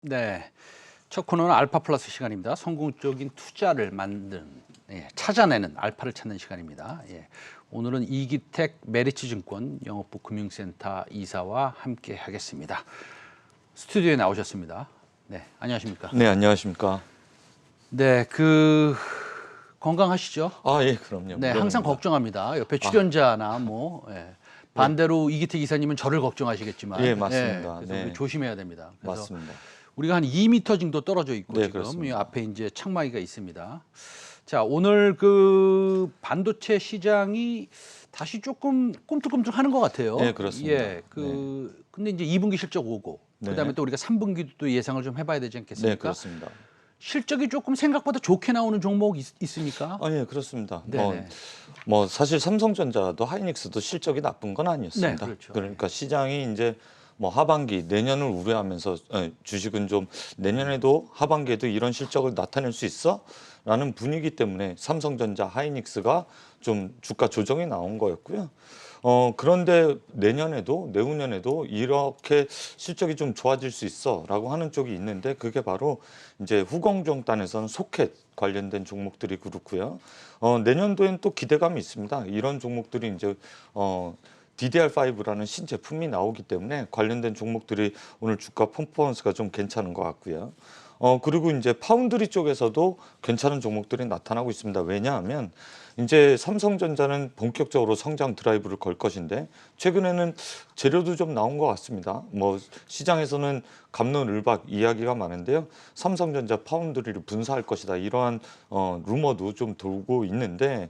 네. 첫 코너는 알파 플러스 시간입니다. 성공적인 투자를 찾아내는 알파를 찾는 시간입니다. 오늘은 이기택 메리츠증권 영업부 금융센터 이사와 함께 하겠습니다. 스튜디오에 나오셨습니다. 네, 안녕하십니까? 네, 안녕하십니까? 네, 건강하시죠? 예, 그럼요. 네, 물론입니다. 항상 걱정합니다. 옆에 출연자나 반대로 이기택 이사님은 저를 걱정하시겠지만, 예, 맞습니다. 그래서 네. 우리 조심해야 됩니다. 그래서 맞습니다. 우리가 한 2m 정도 떨어져 있고 네, 지금 이 그렇습니다. 앞에 이제 창마이가 있습니다. 자, 오늘 반도체 시장이 다시 조금 꿈틀꿈틀하는 것 같아요. 네, 그렇습니다. 근데 이제 2분기 실적 오고 네. 그다음에 또 우리가 3분기도 또 예상을 좀 해봐야 되지 않겠습니까? 네, 그렇습니다. 실적이 조금 생각보다 좋게 나오는 종목 있습니까? 예, 그렇습니다. 네네. 사실 삼성전자도 하이닉스도 실적이 나쁜 건 아니었습니다. 네, 그렇죠. 그러니까 시장이 이제 하반기 내년을 우려하면서 주식은 좀 내년에도 하반기에도 이런 실적을 나타낼 수 있어? 라는 분위기 때문에 삼성전자, 하이닉스가 좀 주가 조정이 나온 거였고요. 그런데 내년에도 내후년에도 이렇게 실적이 좀 좋아질 수 있어라고 하는 쪽이 있는데 그게 바로 이제 후공정단에서는 소켓 관련된 종목들이 그렇고요. 내년도엔 또 기대감이 있습니다. 이런 종목들이 이제 DDR5라는 신제품이 나오기 때문에 관련된 종목들이 오늘 주가 퍼포먼스가 좀 괜찮은 것 같고요. 그리고 이제 파운드리 쪽에서도 괜찮은 종목들이 나타나고 있습니다. 왜냐하면 이제 삼성전자는 본격적으로 성장 드라이브를 걸 것인데 최근에는 재료도 좀 나온 것 같습니다. 시장에서는 갑론을박 이야기가 많은데요. 삼성전자 파운드리를 분사할 것이다. 이러한 루머도 좀 돌고 있는데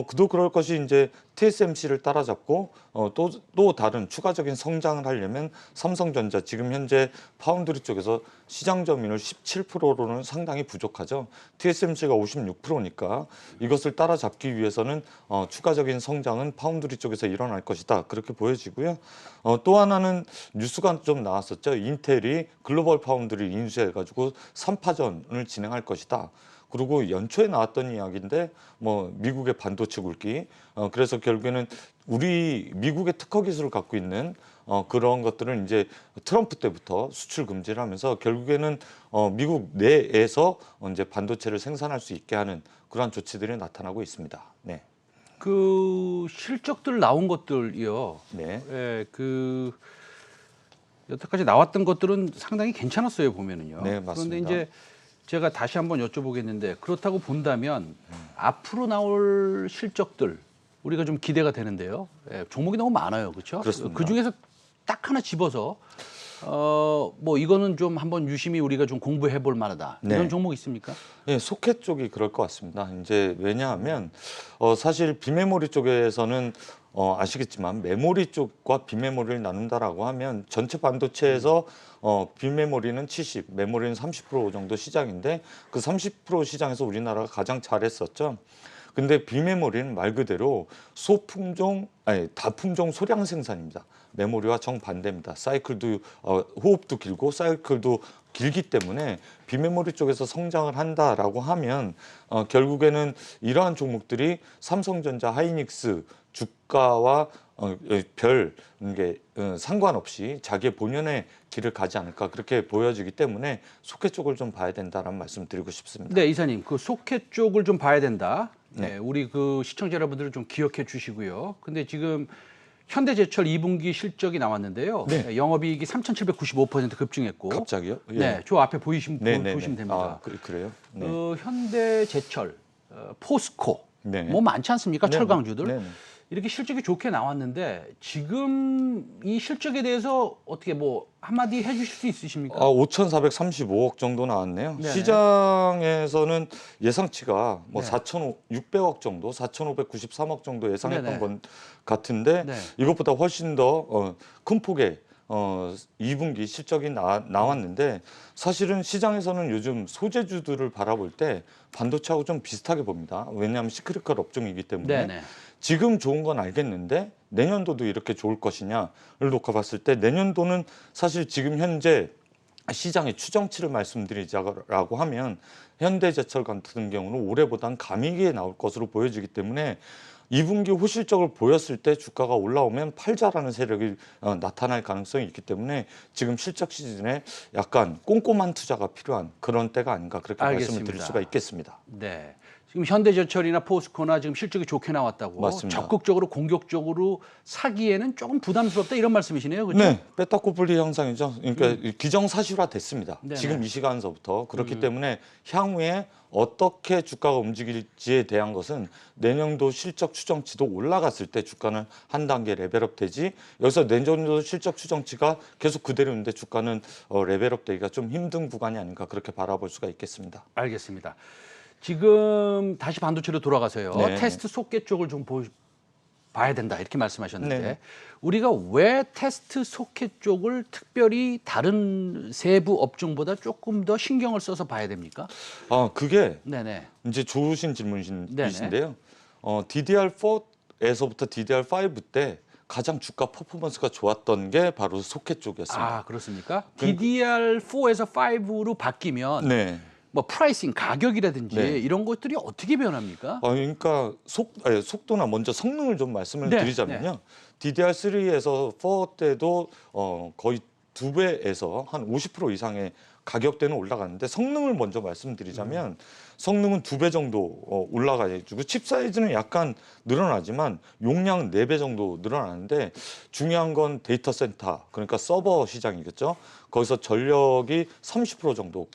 그도 그럴 것이 이제 TSMC를 따라잡고 또 다른 추가적인 성장을 하려면 삼성전자 지금 현재 파운드리 쪽에서 시장 점유율 17%로는 상당히 부족하죠. TSMC가 56%니까 이것을 따라잡기 위해서는 추가적인 성장은 파운드리 쪽에서 일어날 것이다. 그렇게 보여지고요. 또 하나는 뉴스가 좀 나왔었죠. 인텔이 글로벌 파운드리 인수해가지고 3파전을 진행할 것이다. 그리고 연초에 나왔던 이야기인데 미국의 반도체 굵기 그래서 결국에는 우리 미국의 특허 기술을 갖고 있는 그런 것들은 이제 트럼프 때부터 수출 금지를 하면서 결국에는 미국 내에서 이제 반도체를 생산할 수 있게 하는 그러한 조치들이 나타나고 있습니다. 네. 실적들 나온 것들이요. 네. 여태까지 나왔던 것들은 상당히 괜찮았어요, 보면은요. 네, 맞습니다. 그런데 이제 제가 다시 한번 여쭤보겠는데 그렇다고 본다면 앞으로 나올 실적들 우리가 좀 기대가 되는데요. 종목이 너무 많아요, 그렇죠? 그렇습니다. 그 중에서 딱 하나 집어서 이거는 좀 한번 유심히 우리가 좀 공부해 볼 만하다. 네. 이런 종목 있습니까? 네, 소켓 쪽이 그럴 것 같습니다. 이제 왜냐하면 사실 비메모리 쪽에서는 아시겠지만 메모리 쪽과 비메모리를 나눈다라고 하면 전체 반도체에서 비메모리는 70, 메모리는 30% 정도 시장인데 그 30% 시장에서 우리나라가 가장 잘했었죠. 근데 비메모리는 말 그대로 다품종 소량 생산입니다. 메모리와 정반대입니다. 사이클도 호흡도 길고 사이클도 길기 때문에 비메모리 쪽에서 성장을 한다라고 하면 결국에는 이러한 종목들이 삼성전자, 하이닉스 주가와 상관없이 자기의 본연의 길을 가지 않을까 그렇게 보여지기 때문에 소켓 쪽을 좀 봐야 된다라는 말씀 드리고 싶습니다. 네, 이사님, 소켓 쪽을 좀 봐야 된다. 네. 우리 시청자 여러분들을 좀 기억해 주시고요. 근데 지금 현대제철 2분기 실적이 나왔는데요. 네. 영업이익이 3,795% 급증했고. 갑자기요? 예. 네, 저 앞에 보시면 네. 됩니다. 그래요? 네. 현대제철, 포스코, 네. 많지 않습니까? 네. 철강주들. 네. 이렇게 실적이 좋게 나왔는데 지금 이 실적에 대해서 어떻게 한마디 해주실 수 있으십니까? 5,435억 정도 나왔네요. 네네. 시장에서는 예상치가 네. 4,600억 정도, 4,593억 정도 예상했던 네네. 건 같은데 네. 이것보다 훨씬 더 큰 폭의 2분기 실적이 나왔는데 사실은 시장에서는 요즘 소재주들을 바라볼 때 반도체하고 좀 비슷하게 봅니다. 왜냐하면 시크릿컬 업종이기 때문에 네네. 지금 좋은 건 알겠는데 내년도도 이렇게 좋을 것이냐를 놓고 봤을 때 내년도는 사실 지금 현재 시장의 추정치를 말씀드리자고 하면 현대제철 같은 경우는 올해보단 감익이 나올 것으로 보여지기 때문에 2분기 호실적을 보였을 때 주가가 올라오면 팔자라는 세력이 나타날 가능성이 있기 때문에 지금 실적 시즌에 약간 꼼꼼한 투자가 필요한 그런 때가 아닌가 그렇게 말씀을 드릴 수가 있겠습니다. 네. 지금 현대제철이나 포스코나 지금 실적이 좋게 나왔다고 맞습니다. 적극적으로 공격적으로 사기에는 조금 부담스럽다 이런 말씀이시네요, 그렇죠? 네, 빼딱코뿔리 현상이죠. 그러니까 기정사실화 됐습니다. 네네. 지금 이 시간서부터 그렇기 때문에 향후에 어떻게 주가가 움직일지에 대한 것은 내년도 실적 추정치도 올라갔을 때 주가는 한 단계 레벨업 되지 여기서 내년도 실적 추정치가 계속 그대로인데 주가는 레벨업 되기가 좀 힘든 구간이 아닌가 그렇게 바라볼 수가 있겠습니다. 알겠습니다. 지금 다시 반도체로 돌아가서요. 네. 테스트 속계 쪽을 좀 봐야 된다 이렇게 말씀하셨는데 네. 우리가 왜 테스트 소켓 쪽을 특별히 다른 세부 업종보다 조금 더 신경을 써서 봐야 됩니까? 그게 네네. 이제 좋으신 질문이신데요. DDR4에서부터 DDR5 때 가장 주가 퍼포먼스가 좋았던 게 바로 소켓 쪽이었습니다. 아 그렇습니까? DDR4에서 5로 바뀌면 네. 뭐 프라이싱 가격이라든지 네. 이런 것들이 어떻게 변합니까? 그러니까 속도나 먼저 성능을 좀 말씀을 네, 드리자면요. DDR3에서 4 때도 거의 2배에서 한 50% 이상의 가격대는 올라갔는데 성능을 먼저 말씀드리자면 성능은 2배 정도 올라가지고 칩 사이즈는 약간 늘어나지만 용량은 4배 정도 늘어나는데 중요한 건 데이터 센터 그러니까 서버 시장이겠죠. 거기서 전력이 30% 정도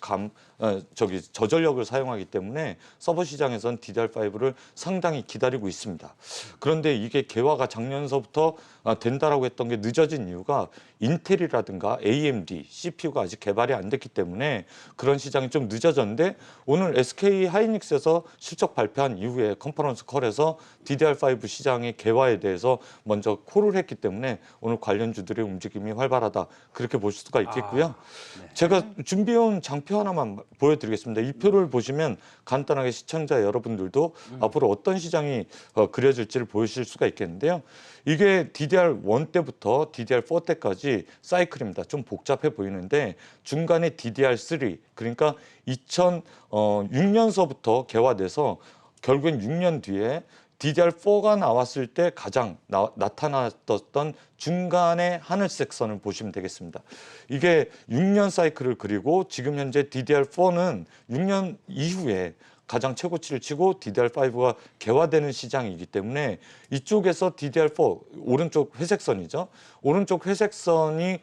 저전력을 사용하기 때문에 서버 시장에선 DDR5를 상당히 기다리고 있습니다. 그런데 이게 개화가 작년서부터 된다라고 했던 게 늦어진 이유가 인텔이라든가 AMD, CPU가 아직 개발이 안 됐기 때문에 그런 시장이 좀 늦어졌는데 오늘 SK 하이닉스에서 실적 발표한 이후에 컨퍼런스 콜에서 DDR5 시장의 개화에 대해서 먼저 콜을 했기 때문에 오늘 관련주들의 움직임이 활발하다 그렇게 보실 수가 있겠고요. 네. 제가 준비해온 장표 하나만 보여드리겠습니다. 이 표를 보시면 간단하게 시청자 여러분들도 앞으로 어떤 시장이 그려질지를 보실 수가 있겠는데요. 이게 DDR1 때부터 DDR4 때까지 사이클입니다. 좀 복잡해 보이는데 중간에 DDR3 그러니까 2006년서부터 개화돼서 결국엔 6년 뒤에 DDR4가 나왔을 때 가장 나타났던 중간의 하늘색 선을 보시면 되겠습니다. 이게 6년 사이클을 그리고 지금 현재 DDR4는 6년 이후에 가장 최고치를 치고 DDR5가 개화되는 시장이기 때문에 이쪽에서 DDR4 오른쪽 회색선이죠. 오른쪽 회색선이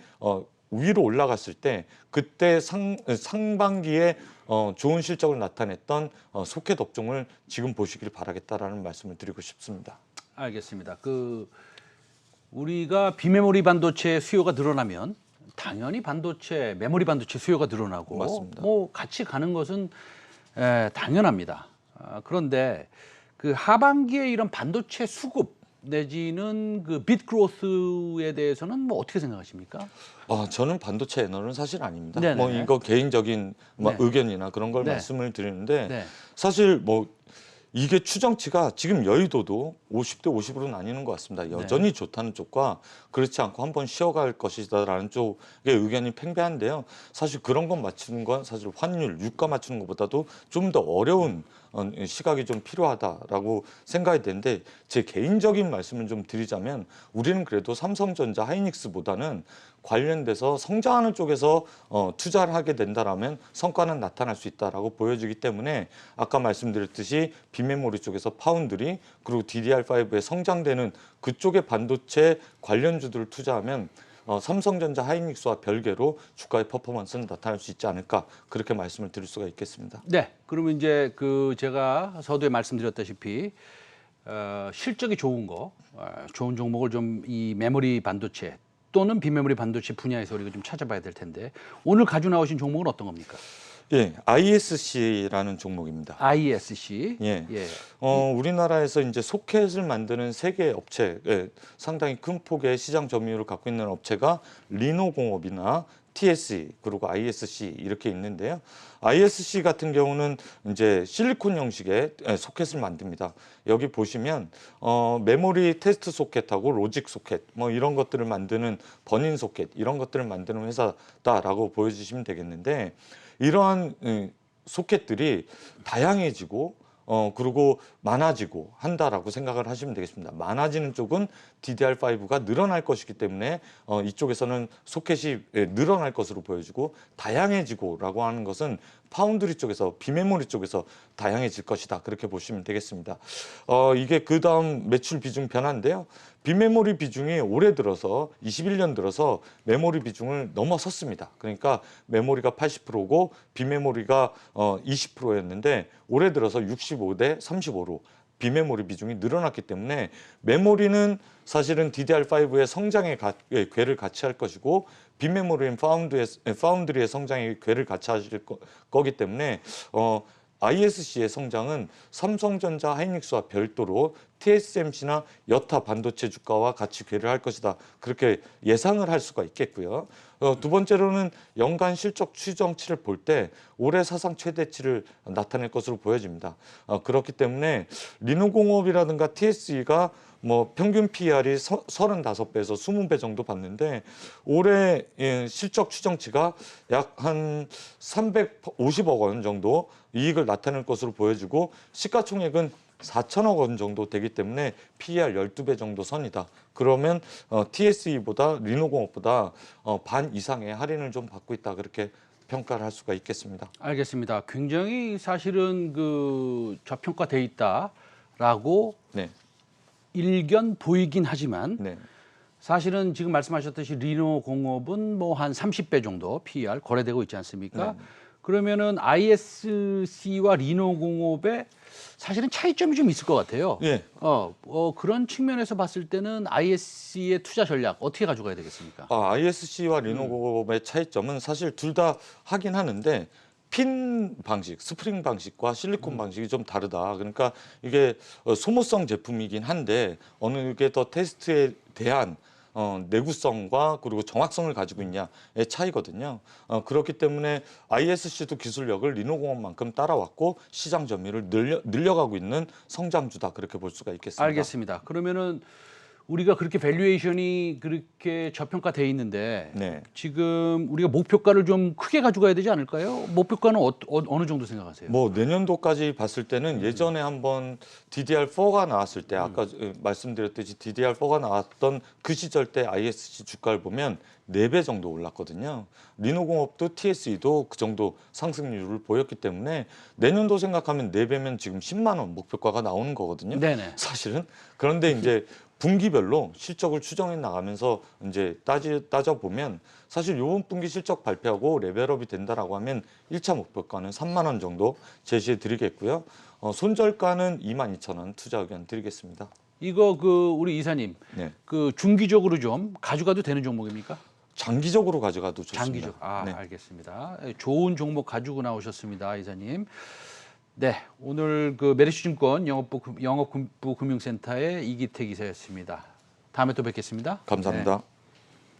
위로 올라갔을 때 그때 상반기에 좋은 실적을 나타냈던 소켓 업종을 지금 보시길 바라겠다라는 말씀을 드리고 싶습니다. 알겠습니다. 우리가 비메모리 반도체 수요가 늘어나면 당연히 메모리 반도체 수요가 늘어나고 맞습니다. 뭐 같이 가는 것은 당연합니다. 그런데 그 하반기에 이런 반도체 수급 내지는 그 빗 그로스에 대해서는 뭐 어떻게 생각하십니까? 저는 반도체 애널은 사실 아닙니다. 네네. 뭐 이거 개인적인 네. 의견이나 그런 걸 네. 말씀을 드리는데 네. 사실 뭐 이게 추정치가 지금 여의도도 50대 50으로 나뉘는 것 같습니다. 여전히 좋다는 쪽과 그렇지 않고 한번 쉬어갈 것이다라는 쪽의 의견이 팽배한데요. 사실 그런 건 맞추는 건 사실 환율, 유가 맞추는 것보다도 좀 더 어려운 시각이 좀 필요하다라고 생각이 되는데 제 개인적인 말씀을 좀 드리자면 우리는 그래도 삼성전자, 하이닉스보다는 관련돼서 성장하는 쪽에서 투자를 하게 된다라면 성과는 나타날 수 있다라고 보여지기 때문에 아까 말씀드렸듯이 빅메모리 쪽에서 파운드리 그리고 DDR5에 성장되는 그쪽의 반도체 관련주들을 투자하면 삼성전자, 하이닉스와 별개로 주가의 퍼포먼스는 나타날 수 있지 않을까 그렇게 말씀을 드릴 수가 있겠습니다. 네, 그러면 이제 제가 서두에 말씀드렸다시피 실적이 좋은 좋은 종목을 좀 이 메모리 반도체 또는 비메모리 반도체 분야에서 우리가 좀 찾아봐야 될 텐데 오늘 가지고 나오신 종목은 어떤 겁니까? 예, ISC라는 종목입니다. ISC. 예. 예. 우리나라에서 이제 소켓을 만드는 세 개의 업체, 상당히 큰 폭의 시장 점유율을 갖고 있는 업체가 리노공업이나 TSE 그리고 ISC 이렇게 있는데요. ISC 같은 경우는 이제 실리콘 형식의 소켓을 만듭니다. 여기 보시면 메모리 테스트 소켓하고 로직 소켓 뭐 이런 것들을 만드는 버닌 소켓 이런 것들을 만드는 회사다라고 보여주시면 되겠는데 이러한 소켓들이 다양해지고 그리고 많아지고 한다라고 생각을 하시면 되겠습니다. 많아지는 쪽은 DDR5가 늘어날 것이기 때문에 이쪽에서는 소켓이 늘어날 것으로 보여지고 다양해지고라고 하는 것은 파운드리 쪽에서 비메모리 쪽에서 다양해질 것이다. 그렇게 보시면 되겠습니다. 이게 그 다음 매출 비중 변화인데요. 비메모리 비중이 올해 들어서 21년 들어서 메모리 비중을 넘어섰습니다. 그러니까 메모리가 80%고 비메모리가 20%였는데 올해 들어서 65대 35로 비메모리 비중이 늘어났기 때문에 메모리는 사실은 DDR5의 성장의 궤를 같이 할 것이고 비메모리는 파운드리의 성장의 궤를 같이 하실 거기 때문에 ISC의 성장은 삼성전자 하이닉스와 별도로 TSMC나 여타 반도체 주가와 같이 궤를 할 것이다. 그렇게 예상을 할 수가 있겠고요. 두 번째로는 연간 실적 추정치를 볼 때 올해 사상 최대치를 나타낼 것으로 보여집니다. 그렇기 때문에 리노공업이라든가 TSE가 뭐 평균 PER이 35배에서 20배 정도 봤는데 올해 실적 추정치가 약 한 350억 원 정도 이익을 나타낼 것으로 보여지고 시가총액은 4천억 원 정도 되기 때문에 PER 12배 정도 선이다. 그러면 TSE보다 리노공업보다 반 이상의 할인을 좀 받고 있다. 그렇게 평가를 할 수가 있겠습니다. 알겠습니다. 굉장히 사실은 그 저평가돼 있다라고 네. 일견 보이긴 하지만 네. 사실은 지금 말씀하셨듯이 리노공업은 뭐 한 30배 정도 PER 거래되고 있지 않습니까? 네. 그러면은 ISC와 리노공업의 사실은 차이점이 좀 있을 것 같아요. 예. 그런 측면에서 봤을 때는 ISC의 투자 전략 어떻게 가져가야 되겠습니까? ISC와 리노공업의 차이점은 사실 둘 다 하긴 하는데 핀 방식, 스프링 방식과 실리콘 방식이 좀 다르다. 그러니까 이게 소모성 제품이긴 한데 어느 게 더 테스트에 대한 내구성과 그리고 정확성을 가지고 있냐의 차이거든요. 그렇기 때문에 ISC도 기술력을 리노공업만큼 따라왔고 시장 점유율을 늘려가고 있는 성장주다. 그렇게 볼 수가 있겠습니다. 알겠습니다. 그러면은 우리가 그렇게 밸류에이션이 그렇게 저평가돼 있는데 네. 지금 우리가 목표가를 좀 크게 가져가야 되지 않을까요? 목표가는 어느 정도 생각하세요? 뭐 내년도까지 봤을 때는 예전에 한번 DDR4가 나왔을 때 아까 말씀드렸듯이 DDR4가 나왔던 그 시절 때 ISC 주가를 보면 4배 정도 올랐거든요. 리노공업도 TSE도 그 정도 상승률을 보였기 때문에 내년도 생각하면 4배면 지금 10만 원 목표가가 나오는 거거든요. 네네. 사실은. 그런데 이제 분기별로 실적을 추정해 나가면서 이제 따져 보면 사실 이번 분기 실적 발표하고 레벨업이 된다라고 하면 1차 목표가는 3만 원 정도 제시해 드리겠고요. 손절가는 22,000원 투자 의견 드리겠습니다. 이거 그 우리 이사님 네. 그 중기적으로 좀 가져가도 되는 종목입니까? 장기적으로 가져가도 좋습니다. 장기적. 네. 알겠습니다. 좋은 종목 가지고 나오셨습니다, 이사님. 네, 오늘 그 메리츠증권 영업부 금융센터의 이기택 이사였습니다. 다음에 또 뵙겠습니다. 감사합니다. 네.